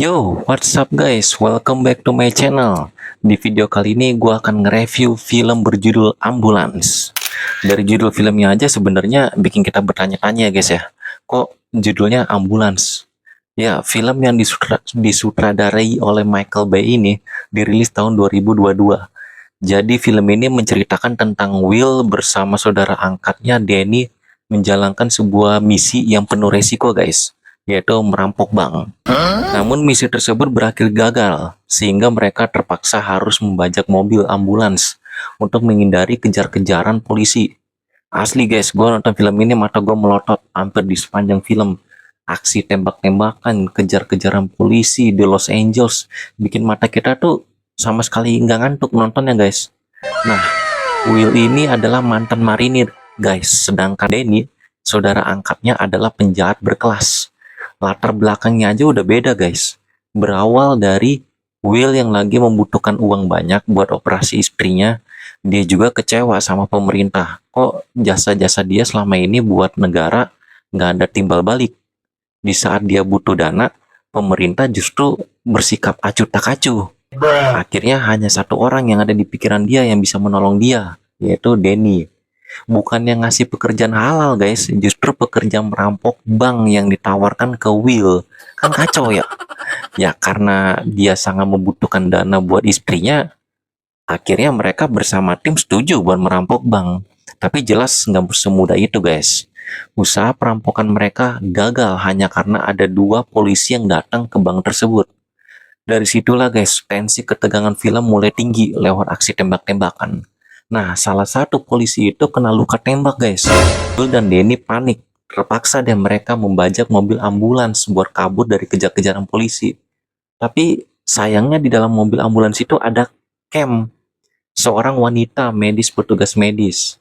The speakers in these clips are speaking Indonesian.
Yo, what's up guys? Welcome back to my channel. Di video kali ini gue akan nge-review film berjudul Ambulance. Dari judul filmnya aja sebenarnya bikin kita bertanya-tanya guys ya. Kok judulnya Ambulance? Ya, film yang disutradarai oleh Michael Bay ini dirilis tahun 2022. Jadi film ini menceritakan tentang Will bersama saudara angkatnya Danny menjalankan sebuah misi yang penuh resiko guys, yaitu merampok bank. Namun misi tersebut berakhir gagal, sehingga mereka terpaksa harus membajak mobil ambulans untuk menghindari kejar-kejaran polisi. Asli guys, gue nonton film ini mata gue melotot hampir di sepanjang film. Aksi tembak-tembakan, kejar-kejaran polisi di Los Angeles, bikin mata kita tuh sama sekali nggak ngantuk nontonnya guys. Nah, Will ini adalah mantan marinir guys, sedangkan Danny, saudara angkatnya adalah penjahat berkelas. Latar belakangnya aja udah beda guys. Berawal dari Will yang lagi membutuhkan uang banyak buat operasi istrinya, dia juga kecewa sama pemerintah. Kok jasa-jasa dia selama ini buat negara nggak ada timbal balik. Di saat dia butuh dana, pemerintah justru bersikap acuh tak acuh. Akhirnya hanya satu orang yang ada di pikiran dia yang bisa menolong dia, yaitu Danny. Bukannya ngasih pekerjaan halal guys, justru pekerjaan merampok bank yang ditawarkan ke Will. Kan kacau ya. Ya karena dia sangat membutuhkan dana buat istrinya, akhirnya mereka bersama tim setuju buat merampok bank. Tapi jelas nggak semudah itu guys. Usaha perampokan mereka gagal hanya karena ada dua polisi yang datang ke bank tersebut. Dari situlah guys, tensi ketegangan film mulai tinggi lewat aksi tembak-tembakan. Nah, salah satu polisi itu kena luka tembak guys. Will dan Danny panik. Terpaksa deh mereka membajak mobil ambulans buat kabur dari kejar-kejaran polisi. Tapi sayangnya di dalam mobil ambulans itu ada Cam, seorang wanita petugas medis.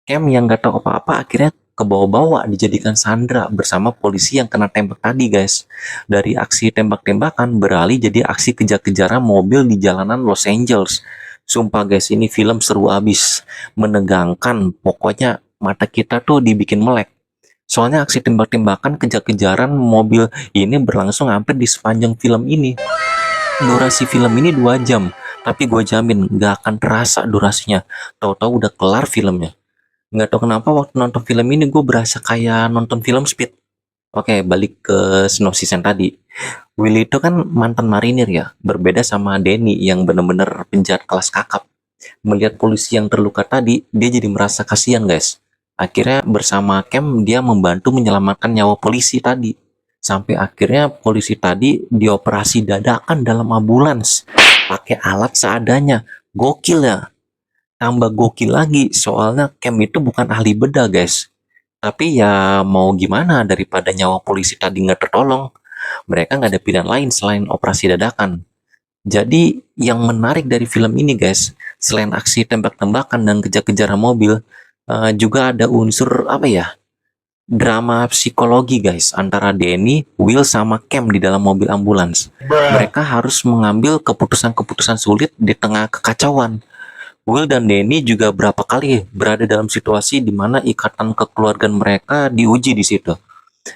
Cam yang gak tahu apa-apa akhirnya kebawa-bawa dijadikan sandera bersama polisi yang kena tembak tadi guys. Dari aksi tembak-tembakan beralih jadi aksi kejar-kejaran mobil di jalanan Los Angeles. Sumpah guys, ini film seru abis, menegangkan, pokoknya mata kita tuh dibikin melek. Soalnya aksi tembak-tembakan kejar-kejaran mobil ini berlangsung hampir di sepanjang film ini. Durasi film ini 2 jam, tapi gue jamin gak akan terasa durasinya. Tahu-tahu udah kelar filmnya. Nggak tahu kenapa waktu nonton film ini gue berasa kayak nonton film Speed. Oke, balik ke sinopsis yang tadi. Willy itu kan mantan marinir ya, berbeda sama Danny yang bener-bener penjahat kelas kakap. Melihat polisi yang terluka tadi, dia jadi merasa kasihan guys. Akhirnya bersama Cam dia membantu menyelamatkan nyawa polisi tadi. Sampai akhirnya polisi tadi dioperasi dadakan dalam ambulans. Pakai alat seadanya. Gokil ya. Tambah gokil lagi, soalnya Cam itu bukan ahli bedah guys. Tapi ya mau gimana daripada nyawa polisi tadi nggak tertolong. Mereka nggak ada pilihan lain selain operasi dadakan. Jadi yang menarik dari film ini guys, selain aksi tembak-tembakan dan kejar-kejaran mobil, juga ada unsur apa ya? Drama psikologi guys antara Danny, Will sama Cam di dalam mobil ambulans. Mereka harus mengambil keputusan-keputusan sulit di tengah kekacauan. Will dan Danny juga berapa kali berada dalam situasi di mana ikatan kekeluargaan mereka diuji di situ.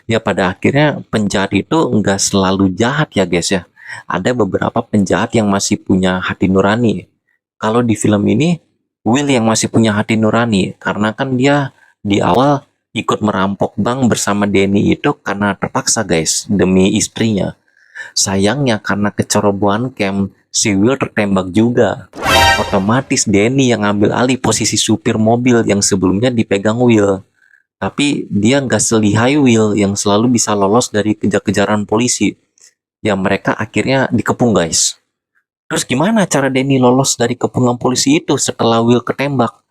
Ya pada akhirnya penjahat itu nggak selalu jahat ya guys ya. Ada beberapa penjahat yang masih punya hati nurani. Kalau di film ini, Will yang masih punya hati nurani karena kan dia di awal ikut merampok bank bersama Danny itu karena terpaksa guys demi istrinya. Sayangnya karena kecerobohan Cam, si Will tertembak juga. Otomatis Danny yang ambil alih posisi supir mobil yang sebelumnya dipegang Will. Tapi dia nggak selihai Will yang selalu bisa lolos dari kejar-kejaran polisi. Ya mereka akhirnya dikepung guys. Terus gimana cara Danny lolos dari kepungan polisi itu setelah Will ketembak?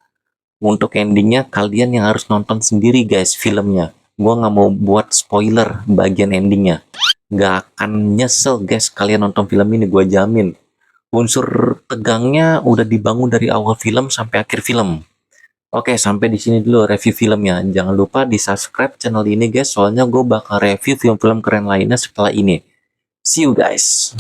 Untuk endingnya kalian yang harus nonton sendiri guys filmnya. Gua nggak mau buat spoiler bagian endingnya. Nggak akan nyesel guys kalian nonton film ini, gue jamin. Unsur tegangnya udah dibangun dari awal film sampai akhir film. Oke, sampai di sini dulu review filmnya. Jangan lupa di subscribe channel ini guys, soalnya gue bakal review film-film keren lainnya setelah ini. See you guys.